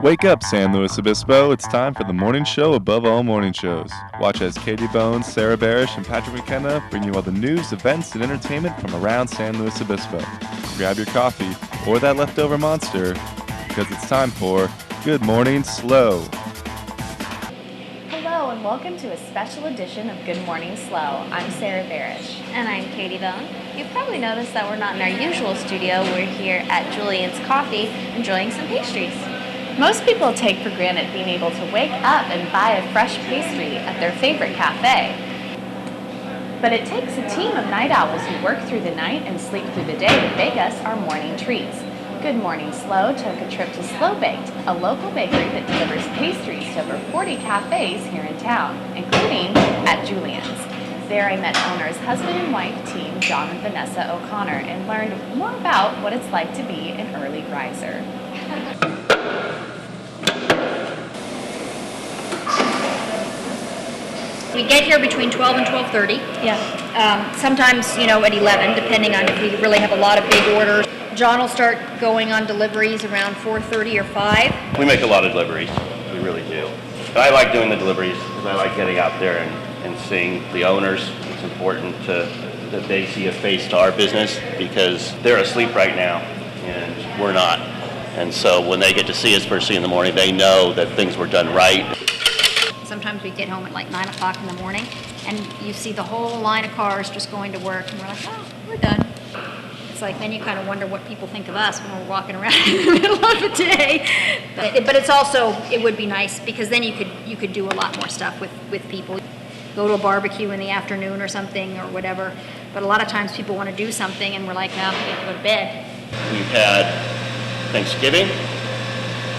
Wake up, San Luis Obispo. It's time for the morning show above all morning shows. Watch as Katie Bones, Sarah Barish, and Patrick McKenna bring you all the news, events, and entertainment from around San Luis Obispo. Grab your coffee or that leftover monster because it's time for Good Morning SLO. Hello and welcome to a special edition of Good Morning SLO. I'm Sarah Barish. And I'm Katie Bone. You've probably noticed that we're not in our usual studio. We're here at Julian's Coffee enjoying some pastries. Most people take for granted being able to wake up and buy a fresh pastry at their favorite cafe. But it takes a team of night owls who work through the night and sleep through the day to bake us our morning treats. Good Morning SLO took a trip to SLO Baked, a local bakery that delivers pastries to over 40 cafes here in town, including at Julian's. There I met owner's husband and wife team, John and Vanessa O'Connor, and learned more about what it's like to be an early riser. We get here between 12 and 12:30. Yeah. Sometimes, at 11, depending on if we really have a lot of big orders. John will start going on deliveries around 4:30 or 5. We make a lot of deliveries. We really do. But I like doing the deliveries because I like getting out there and seeing the owners. It's important that they see a face to our business because they're asleep right now and we're not. And so when they get to see us first thing in the morning, they know that things were done right. Sometimes we get home at like 9 o'clock in the morning and you see the whole line of cars just going to work and we're like, oh, we're done. It's like then you kind of wonder what people think of us when we're walking around in the middle of the day. But it's also, it would be nice because then you could do a lot more stuff with people. Go to a barbecue in the afternoon or something or whatever. But a lot of times people want to do something and we're like, no, we have to go to bed. We've had Thanksgiving,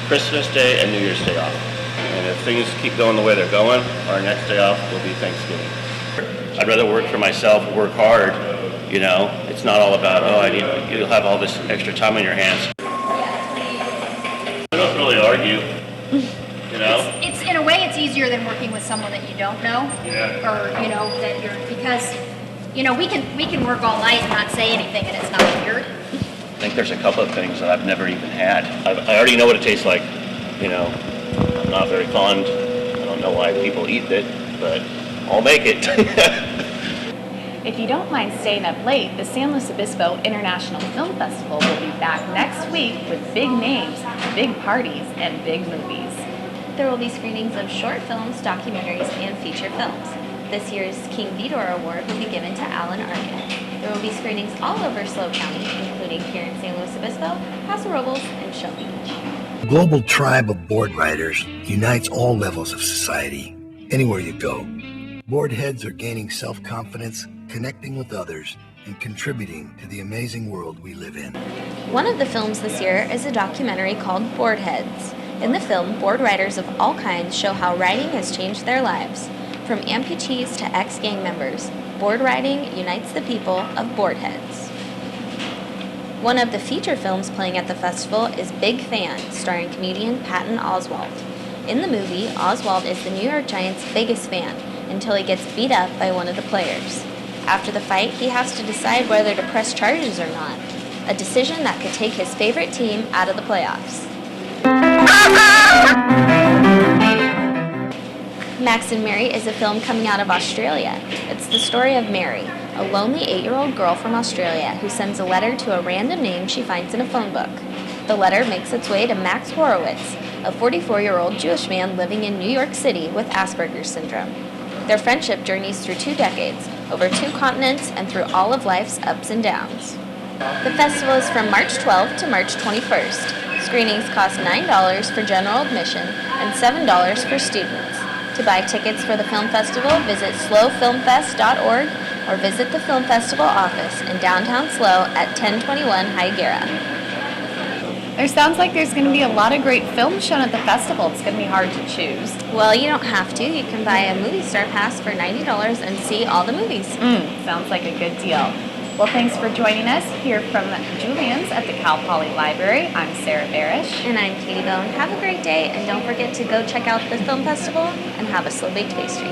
Christmas Day, and New Year's Day off. And if things keep going the way they're going, our next day off will be Thanksgiving. I'd rather work for myself, work hard, It's not all about, you'll have all this extra time on your hands. I don't really argue, It's in a way it's easier than working with someone that you don't know. Yeah. Or, that you're, because, we can work all night and not say anything and it's not weird. I think there's a couple of things that I've never even had. I already know what it tastes like, I'm not very fond. I don't know why people eat it, but I'll make it. If you don't mind staying up late, the San Luis Obispo International Film Festival will be back next week with big names, big parties, and big movies. There will be screenings of short films, documentaries, and feature films. This year's King Vidor Award will be given to Alan Arkin. There will be screenings all over SLO County, including here in San Luis Obispo, Paso Robles, and Shell Beach. A global tribe of board riders unites all levels of society. Anywhere you go, board heads are gaining self-confidence, connecting with others, and contributing to the amazing world we live in. One of the films this year is a documentary called Board Heads. In the film, board riders of all kinds show how riding has changed their lives. From amputees to ex-gang members, board riding unites the people of board heads. One of the feature films playing at the festival is Big Fan, starring comedian Patton Oswalt. In the movie, Oswalt is the New York Giants' biggest fan until he gets beat up by one of the players. After the fight, he has to decide whether to press charges or not, a decision that could take his favorite team out of the playoffs. Max and Mary is a film coming out of Australia. It's the story of Mary, a lonely 8-year-old girl from Australia who sends a letter to a random name she finds in a phone book. The letter makes its way to Max Horowitz, a 44-year-old Jewish man living in New York City with Asperger's syndrome. Their friendship journeys through 2 decades, over 2 continents, and through all of life's ups and downs. The festival is from March 12th to March 21st. Screenings cost $9 for general admission and $7 for students. To buy tickets for the film festival, visit slowfilmfest.org or visit the Film Festival office in downtown SLO at 1021 Higuera. There sounds like there's going to be a lot of great films shown at the festival. It's going to be hard to choose. Well, you don't have to. You can buy a movie star pass for $90 and see all the movies. Sounds like a good deal. Well, thanks for joining us here from Julian's at the Cal Poly Library. I'm Sarah Barish. And I'm Katie Bone. Have a great day, and don't forget to go check out the film festival and have a SLO baked pastry.